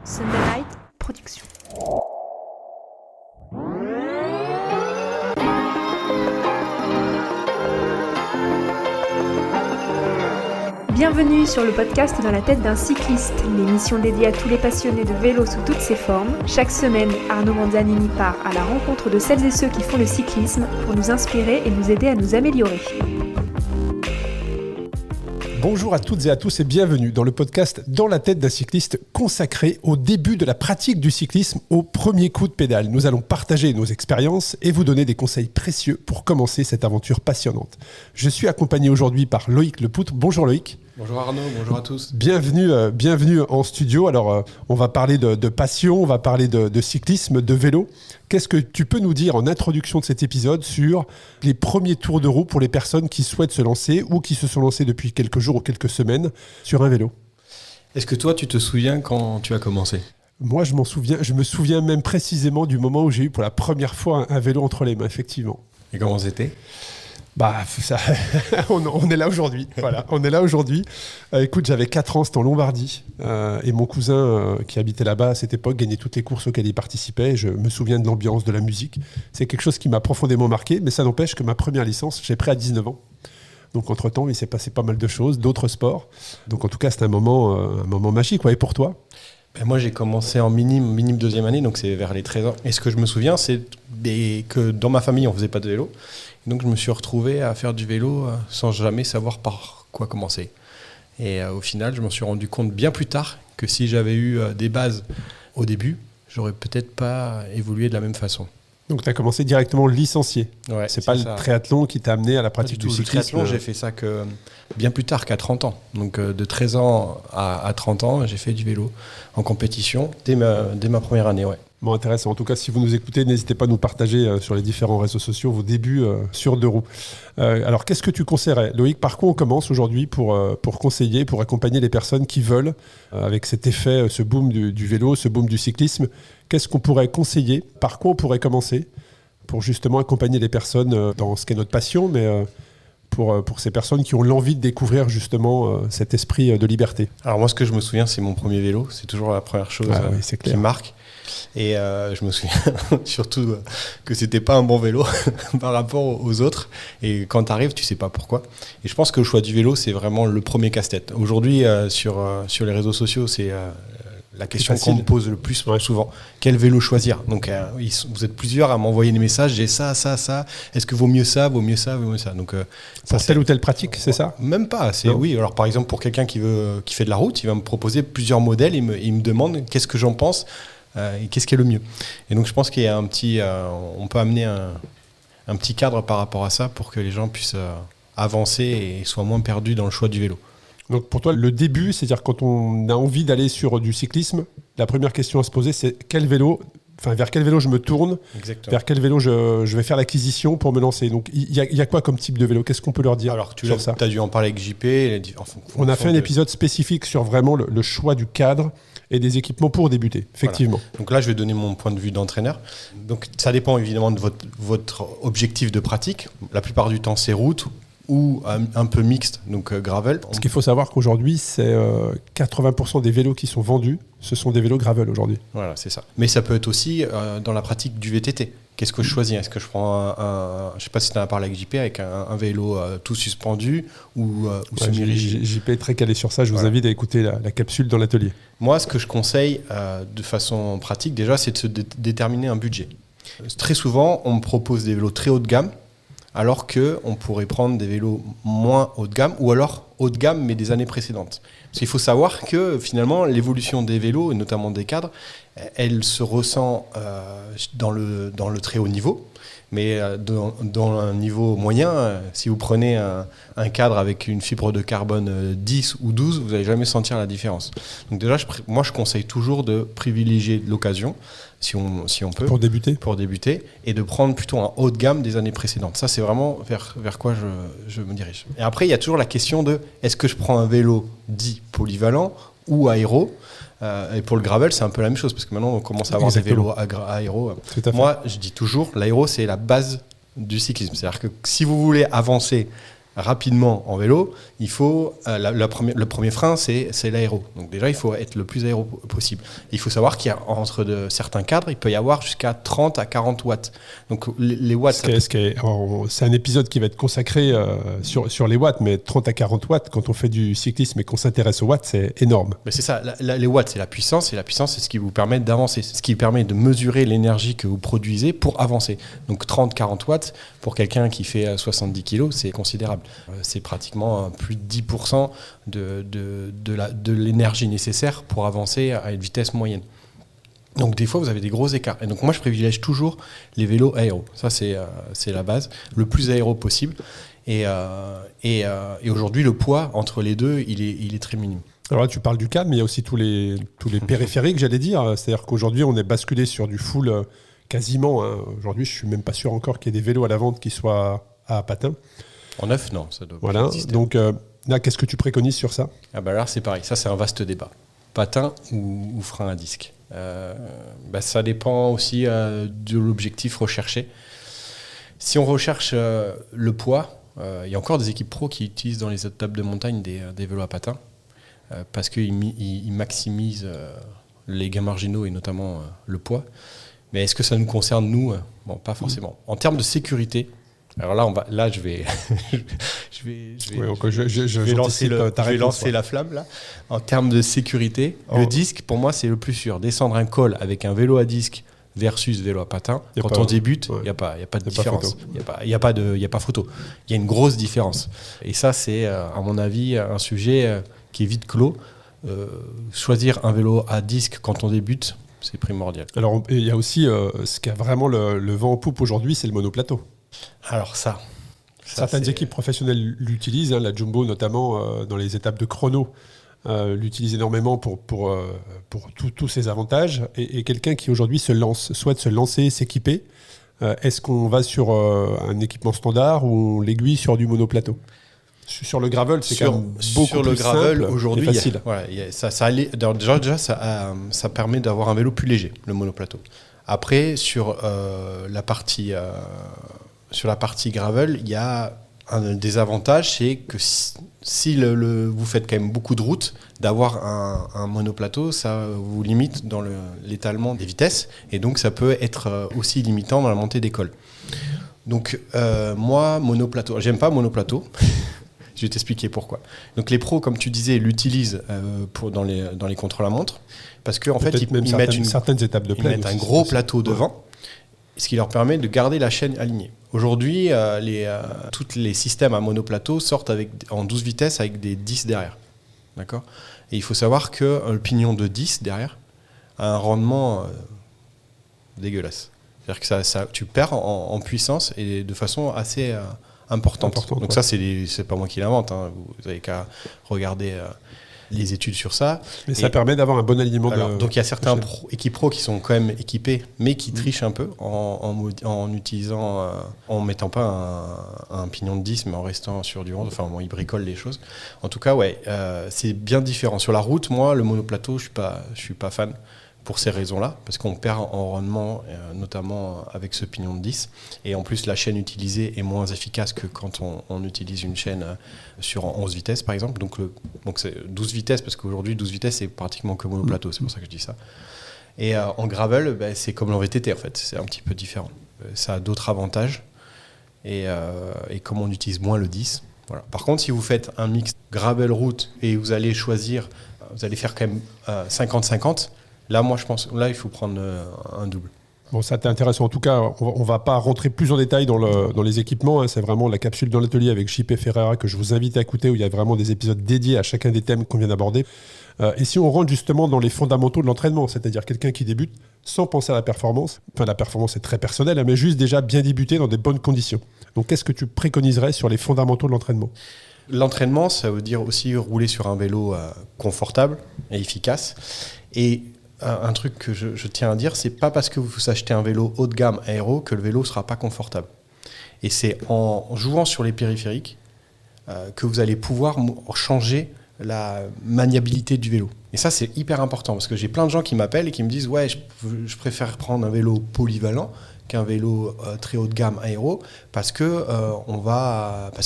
Sunday Night Production. Bienvenue sur le podcast Dans la tête d'un cycliste, l'émission dédiée à tous les passionnés de vélo sous toutes ses formes. Chaque semaine, Arnaud Manzanini part à la rencontre de celles et ceux qui font le cyclisme pour nous inspirer et nous aider à nous améliorer. Bonjour à toutes et à tous et bienvenue dans le podcast Dans la tête d'un cycliste consacré au début de la pratique du cyclisme au premier coup de pédale. Nous allons partager nos expériences et vous donner des conseils précieux pour commencer cette aventure passionnante. Je suis accompagné aujourd'hui par Loïc Lepoutre. Bonjour Loïc. Bonjour Arnaud, bonjour à tous. Bienvenue en studio. Alors, on va parler de passion, on va parler de cyclisme, de vélo. Qu'est-ce que tu peux nous dire en introduction de cet épisode sur les premiers tours de roue pour les personnes qui souhaitent se lancer ou qui se sont lancées depuis quelques jours ou quelques semaines sur un vélo? Est-ce que toi, tu te souviens quand tu as commencé? Moi, je me souviens même précisément du moment où j'ai eu pour la première fois un vélo entre les mains, effectivement. Et comment c'était? On est là aujourd'hui. Voilà, on est là aujourd'hui. Écoute, j'avais 4 ans, c'était en Lombardie. Et mon cousin qui habitait là-bas à cette époque gagnait toutes les courses auxquelles il participait. Je me souviens de l'ambiance, de la musique. C'est quelque chose qui m'a profondément marqué. Mais ça n'empêche que ma première licence, j'ai pris à 19 ans. Donc entre-temps, il s'est passé pas mal de choses, d'autres sports. Donc en tout cas, c'était un moment magique. Ouais. Et pour toi? Moi, j'ai commencé en minime deuxième année, donc c'est vers les 13 ans. Et ce que je me souviens, c'est que dans ma famille, on ne faisait pas de vélo. Donc je me suis retrouvé à faire du vélo sans jamais savoir par quoi commencer. Et au final, je m'en suis rendu compte bien plus tard que si j'avais eu des bases au début, j'aurais peut-être pas évolué de la même façon. Donc tu as commencé directement licencié. Ouais, c'est pas le triathlon qui t'a amené à la pratique du cyclisme. Le triathlon, j'ai fait ça bien plus tard qu'à 30 ans. Donc de 13 ans à 30 ans, j'ai fait du vélo en compétition dès ma première année. Ouais. Bon, intéressant. En tout cas, si vous nous écoutez, n'hésitez pas à nous partager sur les différents réseaux sociaux vos débuts sur deux roues. Alors, qu'est-ce que tu conseillerais, Loïc? Par quoi on commence aujourd'hui pour conseiller, pour accompagner les personnes qui veulent, avec cet effet, ce boom du vélo, ce boom du cyclisme? Qu'est-ce qu'on pourrait conseiller? Par quoi on pourrait commencer pour justement accompagner les personnes dans ce qu'est notre passion, mais pour ces personnes qui ont l'envie de découvrir justement cet esprit de liberté? Alors moi, ce que je me souviens, c'est mon premier vélo. C'est toujours la première chose qui marque. Et je me souviens surtout que c'était pas un bon vélo par rapport aux autres. Et quand tu arrives, tu sais pas pourquoi. Et je pense que le choix du vélo, c'est vraiment le premier casse-tête. Aujourd'hui, sur les réseaux sociaux, c'est la question qu'on me pose le plus souvent. Quel vélo choisir? Donc vous êtes plusieurs à m'envoyer des messages. J'ai ça. Est-ce que vaut mieux ça? Donc, pour telle ou telle pratique, c'est ça? Même pas. Oui. Alors par exemple, pour quelqu'un qui fait de la route, il va me proposer plusieurs modèles. Il me demande qu'est-ce que j'en pense. Et qu'est-ce qui est le mieux. Et donc je pense qu'il y a on peut amener un petit cadre par rapport à ça pour que les gens puissent avancer et soient moins perdus dans le choix du vélo. Donc pour toi, le début, c'est-à-dire quand on a envie d'aller sur du cyclisme, la première question à se poser, c'est vers quel vélo je me tourne? Exactement. Vers quel vélo je vais faire l'acquisition pour me lancer. Donc il y a quoi comme type de vélo? Qu'est-ce qu'on peut leur dire? Alors tu as dû en parler avec JP. On a fait un épisode spécifique sur vraiment le choix du cadre et des équipements pour débuter, effectivement. Voilà. Donc là, je vais donner mon point de vue d'entraîneur. Donc ça dépend évidemment de votre objectif de pratique. La plupart du temps, c'est route ou un peu mixte, donc gravel. Ce qu'il faut savoir qu'aujourd'hui, c'est 80% des vélos qui sont vendus, ce sont des vélos gravel aujourd'hui. Voilà, c'est ça. Mais ça peut être aussi dans la pratique du VTT. Qu'est-ce que je choisis? Est-ce que je prends je ne sais pas si tu en as parlé avec JP, avec un vélo tout suspendu ou semi-rigide? JP est très calé sur ça, je vous invite à écouter la capsule dans l'atelier. Moi, ce que je conseille de façon pratique, déjà, c'est de se déterminer un budget. Très souvent, on me propose des vélos très haut de gamme, alors qu'on pourrait prendre des vélos moins haut de gamme, ou alors haut de gamme, mais des années précédentes. Parce qu'il faut savoir que finalement, l'évolution des vélos, et notamment des cadres, elle se ressent dans le très haut niveau. Mais dans un niveau moyen, si vous prenez un cadre avec une fibre de carbone 10 ou 12, vous n'allez jamais sentir la différence. Donc déjà, moi, je conseille toujours de privilégier l'occasion, si on peut. Pour débuter, et de prendre plutôt un haut de gamme des années précédentes. Ça, c'est vraiment vers quoi je me dirige. Et après, il y a toujours la question de est-ce que je prends un vélo dit polyvalent ou aéro? Et pour le gravel, c'est un peu la même chose, parce que maintenant, on commence à avoir des vélos aéro. Moi, je dis toujours, l'aéro, c'est la base du cyclisme. C'est-à-dire que si vous voulez avancer rapidement en vélo, il faut le premier frein, c'est l'aéro. Donc déjà, il faut être le plus aéro possible. Il faut savoir qu'il y a entre certains cadres, il peut y avoir jusqu'à 30 à 40 watts. Donc les watts... C'est un épisode qui va être consacré sur les watts, mais 30 à 40 watts, quand on fait du cyclisme et qu'on s'intéresse aux watts, c'est énorme. Mais c'est ça, les watts, c'est la puissance, et la puissance, c'est ce qui vous permet d'avancer. C'est ce qui permet de mesurer l'énergie que vous produisez pour avancer. Donc 30-40 watts, pour quelqu'un qui fait 70 kg, c'est considérable. C'est pratiquement plus de 10% de l'énergie nécessaire pour avancer à une vitesse moyenne. Donc des fois, vous avez des gros écarts. Et donc moi, je privilège toujours les vélos aéros. Ça, c'est la base, le plus aéro possible. Et aujourd'hui, le poids entre les deux, il est très minime. Alors là, tu parles du cadre, mais il y a aussi tous les périphériques, j'allais dire. C'est-à-dire qu'aujourd'hui, on est basculé sur du full quasiment. Aujourd'hui, je ne suis même pas sûr encore qu'il y ait des vélos à la vente qui soient à patins. En neuf, non, ça doit pas voilà. exister. Donc là, qu'est-ce que tu préconises sur ça ? Là, c'est pareil. Ça, c'est un vaste débat. Patin ou frein à disque. Ça dépend aussi de l'objectif recherché. Si on recherche le poids, il y a encore des équipes pro qui utilisent dans les étapes de montagne des vélos à patins parce qu'ils maximisent les gains marginaux et notamment le poids. Mais est-ce que ça nous concerne, nous ? Bon, pas forcément. En termes de sécurité, alors là, je vais lancer la flamme. Là. En termes de sécurité, le disque, pour moi, c'est le plus sûr. Descendre un col avec un vélo à disque versus vélo à patin, quand on débute, il n'y a pas de différence. Il n'y a pas photo. Il y a une grosse différence. Et ça, c'est, à mon avis, un sujet qui est vite clos. Choisir un vélo à disque quand on débute, c'est primordial. Alors, il y a aussi ce qui a vraiment le vent en poupe aujourd'hui, c'est le monoplateau. Alors certaines équipes professionnelles l'utilisent, la Jumbo notamment dans les étapes de chrono l'utilise énormément pour tous ses avantages. Et quelqu'un qui aujourd'hui souhaite se lancer, s'équiper, est-ce qu'on va sur un équipement standard ou on l'aiguille sur du monoplateau ? Sur le gravel, c'est quand même beaucoup plus simple aujourd'hui, et facile. Ça permet d'avoir un vélo plus léger, le monoplateau. Après, sur la partie gravel, il y a un désavantage, c'est que si vous faites quand même beaucoup de routes, d'avoir un monoplateau, ça vous limite dans l'étalement des vitesses, et donc ça peut être aussi limitant dans la montée des cols. Donc moi, monoplateau, j'aime pas monoplateau. Je vais t'expliquer pourquoi. Donc les pros, comme tu disais, l'utilisent dans les contre-la-montre, parce qu'en fait, ils mettent certaines étapes de plaine. Ils mettent un gros plateau devant, ce qui leur permet de garder la chaîne alignée. Aujourd'hui, tous les systèmes à monoplateau sortent en 12 vitesses avec des 10 derrière. D'accord ? Et il faut savoir que le pignon de 10 derrière a un rendement dégueulasse. C'est-à-dire que tu perds en puissance et de façon assez importante. Donc ça, c'est pas moi qui l'invente. Hein. Vous avez qu'à regarder les études sur ça. Mais ça permet d'avoir un bon alignement. Donc il y a certains équipes pro qui sont quand même équipés, mais qui trichent un peu en utilisant, en mettant pas un pignon de 10, mais en restant sur du 11. Enfin, ils bricolent les choses. En tout cas, c'est bien différent. Sur la route, moi, le monoplateau, je suis pas fan. Pour ces raisons-là, parce qu'on perd en rendement, notamment avec ce pignon de 10. Et en plus, la chaîne utilisée est moins efficace que quand on utilise une chaîne sur 11 vitesses, par exemple. Donc c'est 12 vitesses, parce qu'aujourd'hui, 12 vitesses, c'est pratiquement que monoplateau. C'est pour ça que je dis ça. Et en gravel, c'est comme l'en-VTT, en fait. C'est un petit peu différent. Ça a d'autres avantages. Et comme on utilise moins le 10, voilà. Par contre, si vous faites un mix gravel-route et vous allez faire quand même 50-50, là, moi, je pense il faut prendre un double. Bon, ça t'intéresse. En tout cas, on ne va pas rentrer plus en détail dans les équipements. Hein. C'est vraiment la capsule dans l'atelier avec JP Ferreira que je vous invite à écouter, où il y a vraiment des épisodes dédiés à chacun des thèmes qu'on vient d'aborder. Et si on rentre justement dans les fondamentaux de l'entraînement, c'est-à-dire quelqu'un qui débute sans penser à la performance, enfin la performance est très personnelle, mais juste déjà bien débuter dans des bonnes conditions. Donc qu'est-ce que tu préconiserais sur les fondamentaux de l'entraînement ? L'entraînement, ça veut dire aussi rouler sur un vélo confortable et efficace. Et un truc que je tiens à dire, c'est pas parce que vous achetez un vélo haut de gamme aéro que le vélo sera pas confortable. Et c'est en jouant sur les périphériques que vous allez pouvoir changer la maniabilité du vélo. Et ça, c'est hyper important parce que j'ai plein de gens qui m'appellent et qui me disent ouais, je préfère prendre un vélo polyvalent qu'un vélo très haut de gamme aéro parce que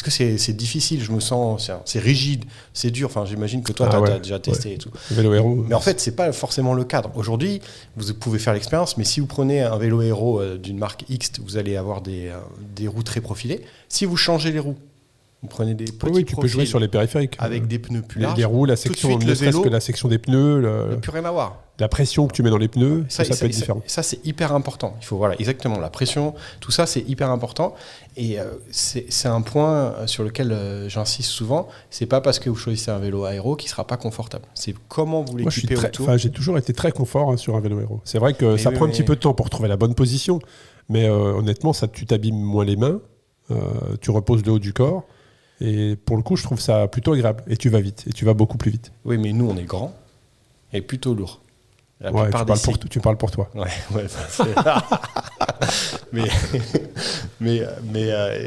c'est difficile, je me sens, c'est rigide, c'est dur. Enfin, j'imagine que toi, tu as déjà testé et tout. Vélo aéro. Mais en fait, c'est pas forcément le cadre. Aujourd'hui, vous pouvez faire l'expérience, mais si vous prenez un vélo aéro d'une marque X, vous allez avoir des roues très profilées. Si vous changez les roues, vous prenez des petits tu peux jouer sur les périphériques. Avec des pneus plus larges. Les roues, la section, ne serait-ce que la section des pneus. Plus rien à voir. La pression que tu mets dans les pneus, ça peut être différent. Ça, c'est hyper important. Il faut, exactement, la pression, tout ça, c'est hyper important. Et c'est un point sur lequel j'insiste souvent. C'est pas parce que vous choisissez un vélo aéro qu'il sera pas confortable. C'est comment vous l'équipez autour. J'ai toujours été très confort sur un vélo aéro. C'est vrai que ça prend un petit peu de temps pour trouver la bonne position. Mais honnêtement, tu t'abîmes moins les mains. Tu reposes le haut du corps. Et pour le coup, je trouve ça plutôt agréable. Et tu vas vite. Et tu vas beaucoup plus vite. Oui, mais nous, on est grands et plutôt lourds. Tu parles pour toi. mais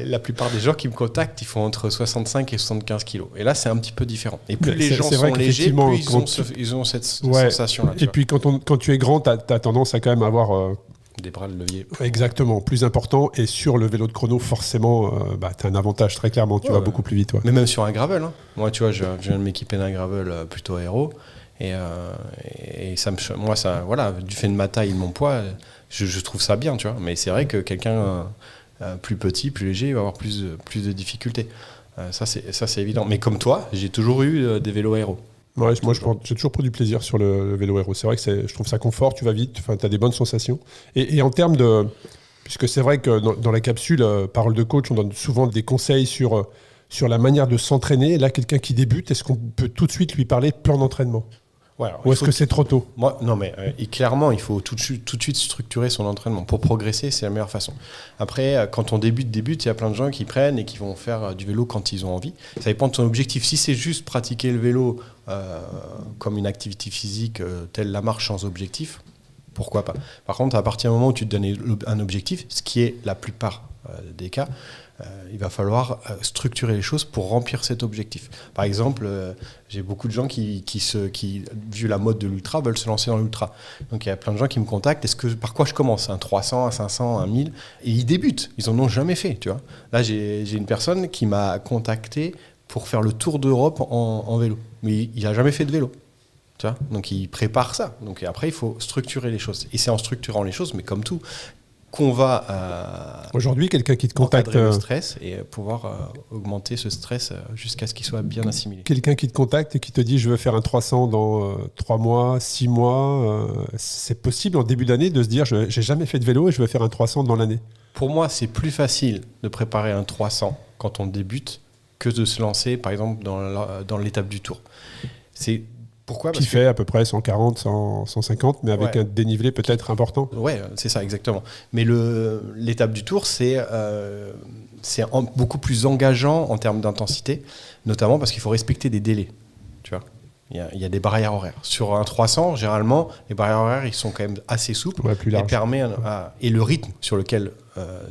la plplupart des gens qui me contactent, ils font entre 65 et 75 kilos. Et là, c'est un petit peu différent. Et plus les gens sont légers, plus ils ont cette sensation-là. Et puis, quand tu es grand, tu as tendance à quand même avoir... des bras de levier. Exactement, plus important. Et sur le vélo de chrono, forcément, tu as un avantage très clairement. Tu vas beaucoup plus vite. Mais même sur un gravel. Hein. Moi, tu vois, je viens de m'équiper d'un gravel plutôt aéro. Et ça voilà, du fait de ma taille et de mon poids, je trouve ça bien, tu vois. Mais c'est vrai que quelqu'un plus petit, plus léger, va avoir plus de difficultés. Ça, c'est évident. Mais comme toi, j'ai toujours eu des vélos aéros. Ouais, moi, j'ai toujours pris du plaisir sur le vélo aéro. C'est vrai que je trouve ça confort, tu vas vite, tu as des bonnes sensations. Et en termes de... Puisque c'est vrai que dans la capsule Parole de coach, on donne souvent des conseils sur la manière de s'entraîner. Là, quelqu'un qui débute, est-ce qu'on peut tout de suite lui parler de plan d'entraînement ? Ouais, ou est-ce que c'est trop tôt ? Non, mais clairement, il faut tout de suite structurer son entraînement. Pour progresser, c'est la meilleure façon. Après, quand on débute, il y a plein de gens qui prennent et qui vont faire du vélo quand ils ont envie. Ça dépend de ton objectif. Si c'est juste pratiquer le vélo comme une activité physique, telle la marche sans objectif, pourquoi pas ? Par contre, à partir du moment où tu te donnes un objectif, ce qui est la plupart des cas, il va falloir structurer les choses pour remplir cet objectif. Par exemple, j'ai beaucoup de gens qui, vu la mode de l'ultra, veulent se lancer dans l'ultra. Donc il y a plein de gens qui me contactent. Par quoi je commence ? Un 300, un 500, un 1000 ? Et ils débutent. Ils en ont jamais fait, tu vois. Là, j'ai une personne qui m'a contacté pour faire le tour d'Europe en vélo. Mais il n'a jamais fait de vélo. Tu vois ? Donc il prépare ça. Donc après, il faut structurer les choses. Et c'est en structurant les choses, mais comme tout, qu'on va aujourd'hui, quelqu'un qui te contacte le stress et pouvoir augmenter ce stress jusqu'à ce qu'il soit bien assimilé. Quelqu'un qui te contacte et qui te dit je veux faire un 300 dans 3 mois, 6 mois, c'est possible en début d'année de se dire j'ai jamais fait de vélo et je veux faire un 300 dans l'année. Pour moi, c'est plus facile de préparer un 300 quand on débute que de se lancer par exemple dans l'étape du Tour. C'est pourquoi ? Qui fait à peu près 140, 150, mais avec un dénivelé peut-être important. Ouais, c'est ça, exactement. Mais l'étape du Tour, c'est beaucoup plus engageant en termes d'intensité, notamment parce qu'il faut respecter des délais. Tu vois ? Il y a des barrières horaires. Sur un 300, généralement, les barrières horaires, ils sont quand même assez souples. Ouais, plus large. Et le rythme sur lequel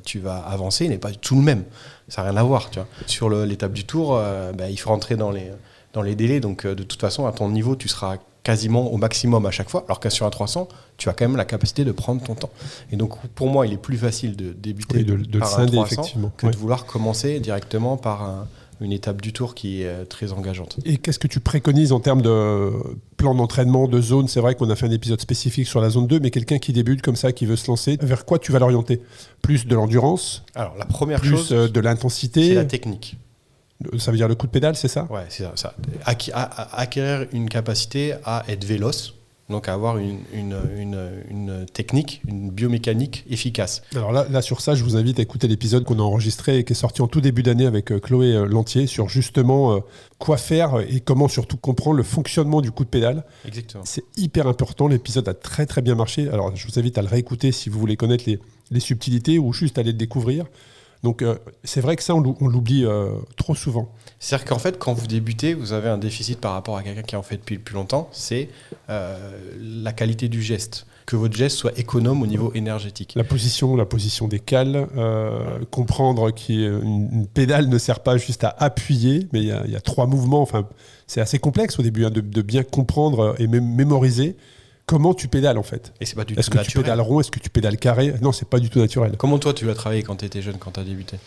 tu vas avancer n'est pas du tout le même. Ça n'a rien à voir. Tu vois ? Sur l'étape du Tour, il faut rentrer dans les délais, donc de toute façon à ton niveau tu seras quasiment au maximum à chaque fois, alors que sur un 300 tu as quand même la capacité de prendre ton temps, et donc pour moi il est plus facile de débuter par un 300 que de vouloir commencer directement par une étape du Tour qui est très engageante. Et qu'est-ce que tu préconises en termes de plan d'entraînement, de zone ? C'est vrai qu'on a fait un épisode spécifique sur la zone 2, mais quelqu'un qui débute comme ça, qui veut se lancer, vers quoi tu vas l'orienter ? Plus de l'endurance ? Alors la première chose, de l'intensité ? C'est la technique. Ça veut dire le coup de pédale, c'est ça ? Ouais, c'est ça. Acquérir une capacité à être véloce, donc à avoir une technique, une biomécanique efficace. Alors là, sur ça, je vous invite à écouter l'épisode qu'on a enregistré et qui est sorti en tout début d'année avec Chloé Lantier sur justement quoi faire et comment surtout comprendre le fonctionnement du coup de pédale. Exactement. C'est hyper important. L'épisode a très très bien marché. Alors je vous invite à le réécouter si vous voulez connaître les subtilités ou juste aller le découvrir. Donc c'est vrai que ça, on l'oublie trop souvent. C'est-à-dire qu'en fait, quand vous débutez, vous avez un déficit par rapport à quelqu'un qui en fait depuis plus longtemps, c'est la qualité du geste. Que votre geste soit économe au niveau énergétique. La position des cales, comprendre qu'une pédale ne sert pas juste à appuyer, mais il y a 3 mouvements. Enfin, c'est assez complexe au début de bien comprendre et même mémoriser comment tu pédales en fait. Et c'est pas du tout naturel. Est-ce que tu pédales rond? Est-ce que tu pédales carré? Non, c'est pas du tout naturel. Comment toi tu l'as travaillé quand tu étais jeune, quand tu as débuté?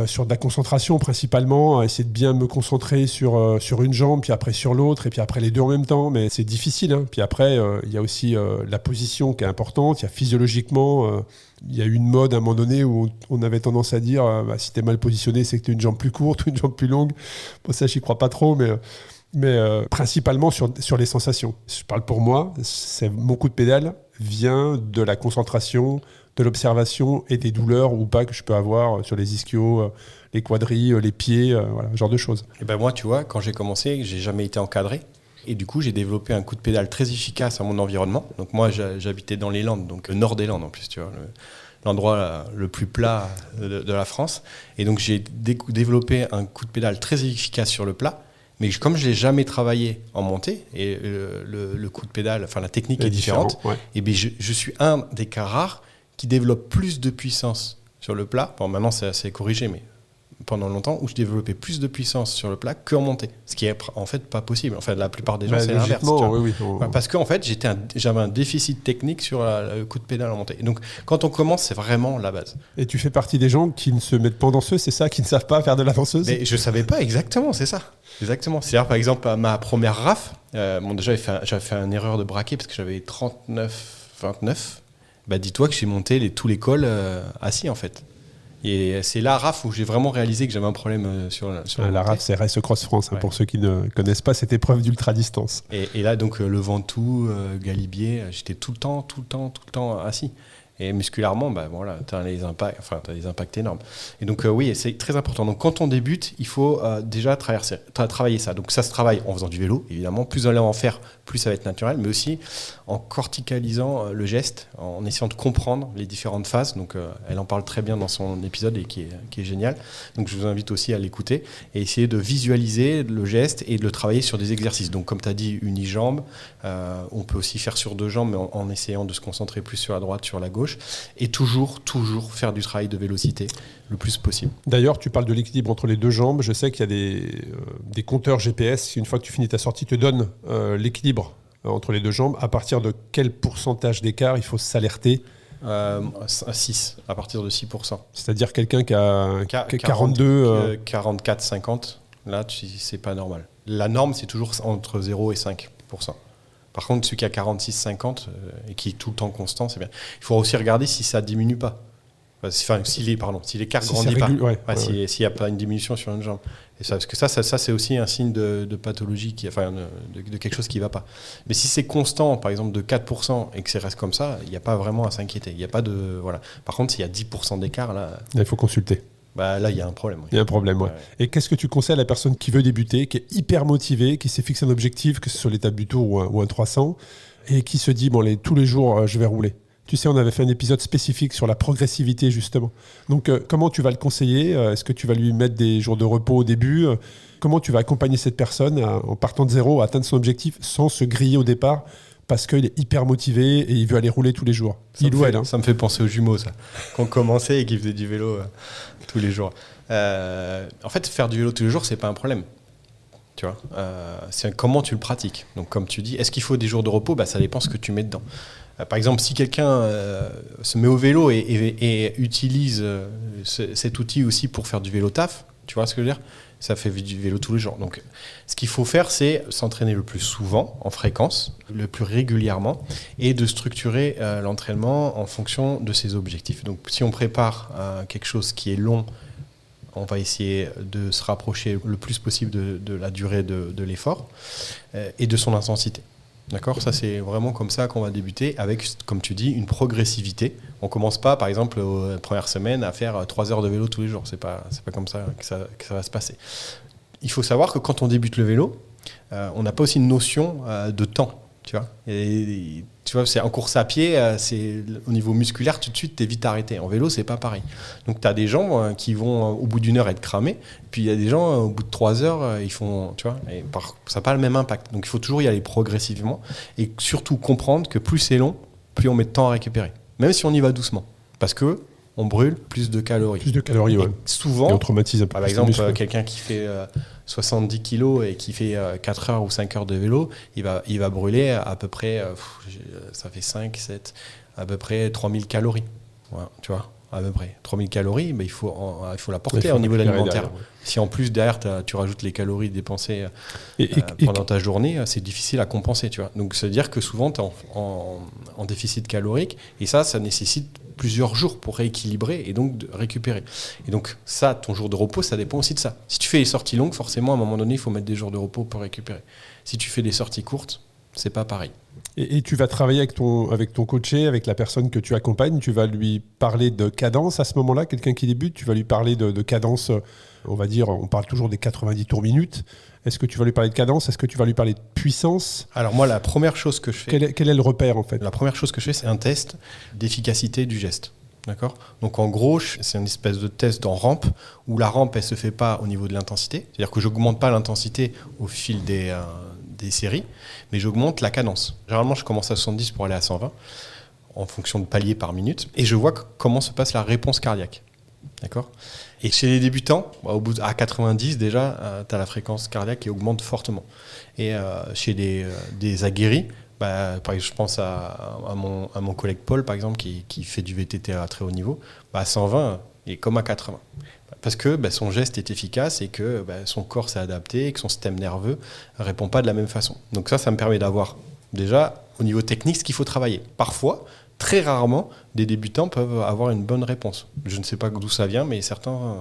Sur de la concentration principalement, essayer de bien me concentrer sur une jambe, puis après sur l'autre, et puis après les deux en même temps, mais c'est difficile. Hein. Puis après, il y a aussi la position qui est importante, il y a physiologiquement, il y a eu une mode à un moment donné où on avait tendance à dire si t'es mal positionné, c'est que t'as une jambe plus courte ou une jambe plus longue. Bon, ça, j'y crois pas trop, mais principalement sur les sensations. Je parle pour moi, mon coup de pédale vient de la concentration, de l'observation et des douleurs ou pas que je peux avoir sur les ischios, les quadris, les pieds, voilà, ce genre de choses. Et ben moi, tu vois, quand j'ai commencé, j'ai jamais été encadré. Et du coup, j'ai développé un coup de pédale très efficace à mon environnement. Donc moi, j'habitais dans les Landes, donc nord des Landes en plus, tu vois, l'endroit le plus plat de la France. Et donc j'ai développé un coup de pédale très efficace sur le plat. Mais comme je ne l'ai jamais travaillé en montée, et le coup de pédale, enfin la technique est différente, ouais. Et bien je suis un des cas rares qui développe plus de puissance sur le plat. Bon, maintenant, c'est assez corrigé, mais pendant longtemps, où je développais plus de puissance sur le plat qu'en montée. Ce qui est en fait pas possible. Enfin, la plupart des gens, c'est l'inverse. Oui. Parce qu'en fait, j'avais un déficit technique sur le coup de pédale en montée. Et donc, quand on commence, c'est vraiment la base. Et tu fais partie des gens qui ne se mettent pas en danseuse, c'est ça? Qui ne savent pas faire de la danseuse? Mais je ne savais pas exactement, c'est ça. Exactement. C'est-à-dire, par exemple, à ma première RAF, déjà, j'avais fait une erreur de braquet parce que j'avais 39, 29. Bah, dis-toi que j'ai monté tous les cols assis, en fait. Et c'est la RAF où j'ai vraiment réalisé que j'avais un problème sur la RAF, c'est Race Cross France, pour ceux qui ne connaissent pas cette épreuve d'ultra-distance. Et là, donc, le Ventoux, Galibier, j'étais tout le temps assis. Et musculairement, bah, voilà, tu as des impacts énormes. Et donc, oui, c'est très important. Donc, quand on débute, il faut déjà travailler ça. Donc, ça se travaille en faisant du vélo, évidemment. Plus on va en faire, plus ça va être naturel, mais aussi en corticalisant le geste, en essayant de comprendre les différentes phases. Donc, elle en parle très bien dans son épisode et qui est génial. Donc, je vous invite aussi à l'écouter et essayer de visualiser le geste et de le travailler sur des exercices. Donc, comme tu as dit, unijambe. On peut aussi faire sur 2 jambes, mais en essayant de se concentrer plus sur la droite, sur la gauche. Et toujours faire du travail de vélocité le plus possible. D'ailleurs, tu parles de l'équilibre entre les 2 jambes. Je sais qu'il y a des compteurs GPS. Une fois que tu finis ta sortie, te donnent l'équilibre entre les 2 jambes. À partir de quel pourcentage d'écart il faut s'alerter? À 6, à partir de 6%. C'est-à-dire quelqu'un qui a 42... 44, 50, là, c'est pas normal. La norme, c'est toujours entre 0 et 5%. Par contre, celui qui a 46-50 et qui est tout le temps constant, c'est bien. Il faut aussi regarder si ça ne diminue pas. Enfin, si l'écart ne grandit pas. S'il n'y a pas une diminution sur une jambe. Et ça, parce que ça c'est aussi un signe de pathologie, de quelque chose qui ne va pas. Mais si c'est constant, par exemple de 4% et que ça reste comme ça, il n'y a pas vraiment à s'inquiéter. Il n'y a pas de, voilà. Par contre, s'il y a 10% d'écart, là il faut consulter. Bah là, il y a un problème. Il y a un problème, ouais. Et qu'est-ce que tu conseilles à la personne qui veut débuter, qui est hyper motivée, qui s'est fixé un objectif, que ce soit l'étape du tour ou un 300, et qui se dit, tous les jours, je vais rouler? Tu sais, on avait fait un épisode spécifique sur la progressivité, justement. Donc, comment tu vas le conseiller? Est-ce que tu vas lui mettre des jours de repos au début? Comment tu vas accompagner cette personne en partant de zéro à atteindre son objectif sans se griller au départ? Parce qu'il est hyper motivé et il veut aller rouler tous les jours. Ça me fait penser aux jumeaux, ça. Qu'on commençait et qu'ils faisaient du vélo tous les jours. En fait, faire du vélo tous les jours, c'est pas un problème. Tu vois, c'est comment tu le pratiques. Donc, comme tu dis, est-ce qu'il faut des jours de repos? Ça dépend ce que tu mets dedans. Par exemple, si quelqu'un se met au vélo et utilise cet outil aussi pour faire du vélo taf, tu vois ce que je veux dire? Ça fait du vélo tous les jours. Donc, ce qu'il faut faire, c'est s'entraîner le plus souvent, en fréquence, le plus régulièrement, et de structurer l'entraînement en fonction de ses objectifs. Donc, si on prépare quelque chose qui est long, on va essayer de se rapprocher le plus possible de la durée de l'effort et de son intensité. D'accord, ça c'est vraiment comme ça qu'on va débuter avec, comme tu dis, une progressivité. On commence pas, par exemple, aux premières semaines à faire 3 heures de vélo tous les jours. C'est pas comme ça que ça va se passer. Il faut savoir que quand on débute le vélo, on n'a pas aussi une notion de temps. Tu vois, et tu vois, c'est en course à pied, c'est au niveau musculaire, tout de suite, t'es vite arrêté. En vélo, c'est pas pareil. Donc, tu as des gens qui vont au bout d'1 heure être cramés, puis il y a des gens au bout de 3 heures, ils font, tu vois, ça n'a pas le même impact. Donc, il faut toujours y aller progressivement et surtout comprendre que plus c'est long, plus on met de temps à récupérer, même si on y va doucement, parce que on brûle plus de calories. Plus de calories, ouais. Souvent, et on traumatise un peu par plus exemple, les muscles. quelqu'un qui fait 70 kilos et qui fait 4 heures ou 5 heures de vélo, il va brûler à peu près, ça fait 5, 7, à peu près 3000 calories. Ouais, tu vois, à peu près. 3000 calories, il faut la porter au niveau de l'alimentaire. Derrière, ouais. Si en plus, derrière, tu rajoutes les calories dépensées Et pendant ta journée, c'est difficile à compenser. Tu vois. Donc, ça veut dire que souvent, tu es en déficit calorique et ça nécessite plusieurs jours pour rééquilibrer et donc de récupérer. Et donc ça, ton jour de repos, ça dépend aussi de ça. Si tu fais les sorties longues, forcément, à un moment donné, il faut mettre des jours de repos pour récupérer. Si tu fais des sorties courtes, c'est pas pareil. Et tu vas travailler avec ton coaché, avec la personne que tu accompagnes, tu vas lui parler de cadence à ce moment-là, quelqu'un qui débute, tu vas lui parler de cadence, on va dire, on parle toujours des 90 tours minutes. Est-ce que tu vas lui parler de cadence? Est-ce que tu vas lui parler de puissance? Alors moi, la première chose que je fais... Quel est le repère en fait? La première chose que je fais, c'est un test d'efficacité du geste. D'accord ? Donc en gros, c'est une espèce de test en rampe où la rampe, elle ne se fait pas au niveau de l'intensité. C'est-à-dire que je n'augmente pas l'intensité au fil des séries, mais j'augmente la cadence. Généralement, je commence à 70 pour aller à 120 en fonction de paliers par minute. Et je vois comment se passe la réponse cardiaque. D'accord ? Et chez les débutants, à 90 déjà, tu as la fréquence cardiaque qui augmente fortement. Et chez des aguerris, je pense à mon collègue Paul, par exemple, qui fait du VTT à très haut niveau, à 120, il est comme à 80. Parce que son geste est efficace et que son corps s'est adapté et que son système nerveux ne répond pas de la même façon. Donc ça me permet d'avoir déjà, au niveau technique, ce qu'il faut travailler. Parfois, très rarement, des débutants peuvent avoir une bonne réponse. Je ne sais pas d'où ça vient, mais certains,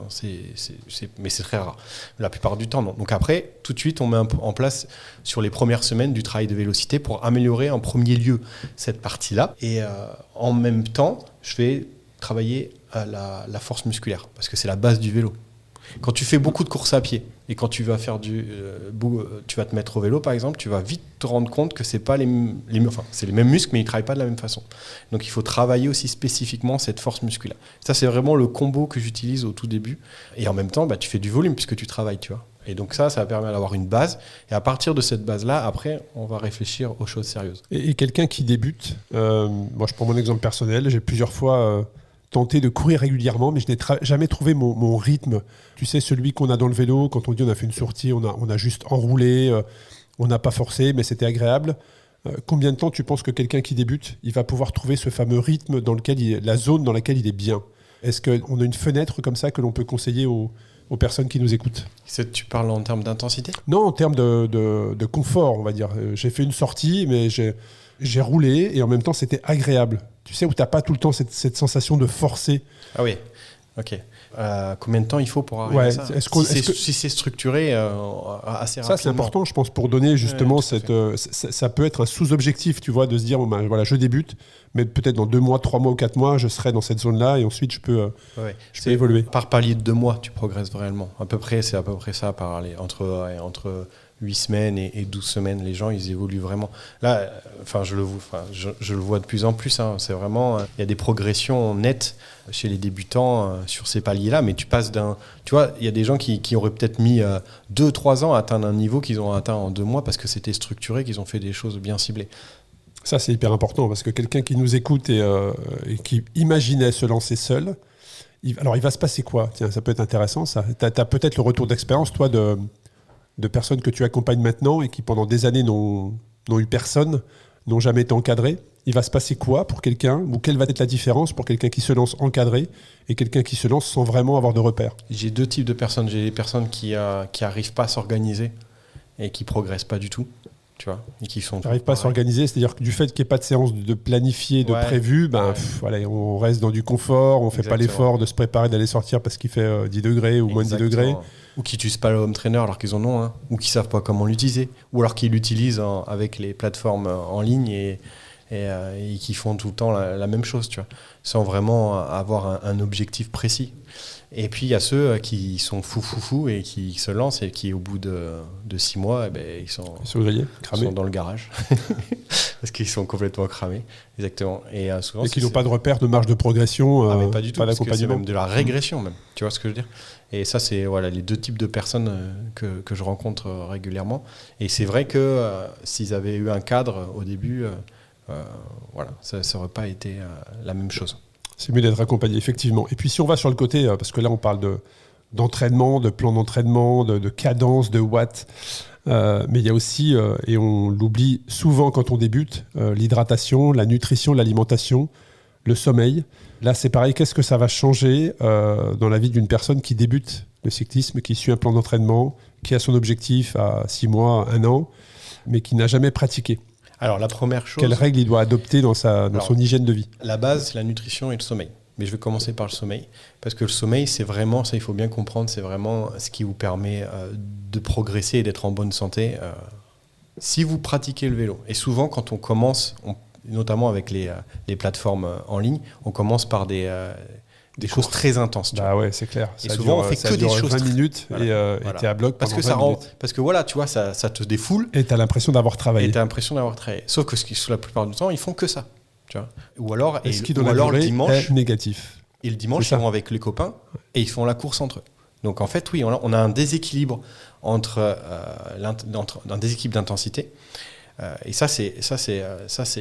mais c'est très rare. La plupart du temps, non. Donc après, tout de suite, on met en place sur les premières semaines du travail de vélocité pour améliorer en premier lieu cette partie-là. Et en même temps, je vais travailler à la force musculaire, parce que c'est la base du vélo. Quand tu fais beaucoup de courses à pied et quand tu vas faire tu vas te mettre au vélo par exemple, tu vas vite te rendre compte que c'est pas c'est les mêmes muscles mais ils travaillent pas de la même façon. Donc il faut travailler aussi spécifiquement cette force musculaire. Ça c'est vraiment le combo que j'utilise au tout début et en même temps tu fais du volume puisque tu travailles, tu vois. Et donc ça permet d'avoir une base et à partir de cette base là, après on va réfléchir aux choses sérieuses. Et quelqu'un qui débute, moi je prends mon exemple personnel, j'ai plusieurs fois tenté de courir régulièrement, mais je n'ai jamais trouvé mon rythme. Tu sais, celui qu'on a dans le vélo, quand on dit on a fait une sortie, on a juste enroulé, on n'a pas forcé, mais c'était agréable. Combien de temps tu penses que quelqu'un qui débute, il va pouvoir trouver ce fameux rythme dans lequel la zone dans laquelle il est bien? Est-ce qu'on a une fenêtre comme ça que l'on peut conseiller aux personnes qui nous écoutent? Tu parles en termes d'intensité ? Non, en termes de confort, on va dire. J'ai fait une sortie, mais j'ai roulé et en même temps, c'était agréable. Tu sais, où tu n'as pas tout le temps cette sensation de forcer. Ah oui, ok. Combien de temps il faut pour arriver à ça ? Si c'est structuré assez rapidement. Ça, c'est important, je pense, pour donner justement ça peut être un sous-objectif, tu vois, de se dire, voilà, je débute, mais peut-être dans 2 mois, 3 mois ou 4 mois, je serai dans cette zone-là et ensuite je peux évoluer. Par palier de 2 mois, tu progresses réellement. C'est à peu près ça, entre 8 semaines et 12 semaines, les gens, ils évoluent vraiment. Là, je le vois de plus en plus. Hein, c'est vraiment, il y a des progressions nettes chez les débutants sur ces paliers-là, mais tu passes tu vois, il y a des gens qui auraient peut-être mis 2-3 ans à atteindre un niveau qu'ils ont atteint en 2 mois parce que c'était structuré, qu'ils ont fait des choses bien ciblées. Ça, c'est hyper important parce que quelqu'un qui nous écoute et qui imaginait se lancer seul, il va se passer quoi? Tiens, ça peut être intéressant, ça. Tu as peut-être le retour d'expérience, toi, de personnes que tu accompagnes maintenant et qui, pendant des années, n'ont eu personne, n'ont jamais été encadrés. Il va se passer quoi pour quelqu'un, ou quelle va être la différence pour quelqu'un qui se lance encadré et quelqu'un qui se lance sans vraiment avoir de repères? J'ai 2 types de personnes. J'ai des personnes qui n'arrivent pas à s'organiser et qui ne progressent pas du tout. Tu vois, et qui n'arrivent pas à s'organiser, c'est-à-dire que du fait qu'il n'y ait pas de séance de planifié, de prévu, on reste dans du confort, on ne fait pas l'effort de se préparer d'aller sortir parce qu'il fait 10 degrés ou moins de 10 degrés. Ou qui n'utilisent pas le home trainer alors qu'ils en ont un, ou qui ne savent pas comment l'utiliser, ou alors qu'ils l'utilisent avec les plateformes en ligne et et qui font tout le temps la même chose, tu vois, sans vraiment avoir un objectif précis. Et puis il y a ceux qui sont fous et qui se lancent et qui au bout de 6 mois, ils sont grillés, cramés. Ils sont dans le garage parce qu'ils sont complètement cramés. Exactement. Et souvent, qui n'ont pas de repère, de marge de progression, mais pas du tout, parce que c'est même de la régression même. Tu vois ce que je veux dire? Et ça, c'est les deux types de personnes que je rencontre régulièrement. Et c'est vrai que s'ils avaient eu un cadre au début, ça n'aurait pas été la même chose. C'est mieux d'être accompagné, effectivement. Et puis si on va sur le côté, parce que là on parle d'entraînement, de plan d'entraînement, de cadence, de watts, mais il y a aussi, et on l'oublie souvent quand on débute, l'hydratation, la nutrition, l'alimentation, le sommeil. Là c'est pareil, qu'est-ce que ça va changer dans la vie d'une personne qui débute le cyclisme, qui suit un plan d'entraînement, qui a son objectif à 6 mois, 1 an, mais qui n'a jamais pratiqué? Alors, la première chose... Quelles règles il doit adopter dans son hygiène de vie? La base, c'est la nutrition et le sommeil. Mais je vais commencer par le sommeil. Parce que le sommeil, c'est vraiment, ça il faut bien comprendre, c'est vraiment ce qui vous permet de progresser et d'être en bonne santé si vous pratiquez le vélo. Et souvent, quand on commence, notamment avec les plateformes en ligne, on commence par des choses très intenses. Bah ouais, c'est clair. Et souvent, on fait que des choses 20 minutes et t'es à bloc pendant 20 minutes. Parce que voilà, tu vois, ça te défoule. Et t'as l'impression d'avoir travaillé. Sauf que la plupart du temps, ils font que ça. Tu vois. Ou alors, le dimanche, est négatif. Et le dimanche, ils vont avec les copains et ils font la course entre eux. Donc en fait, oui, on a un déséquilibre un déséquilibre d'intensité. Et ça, c'est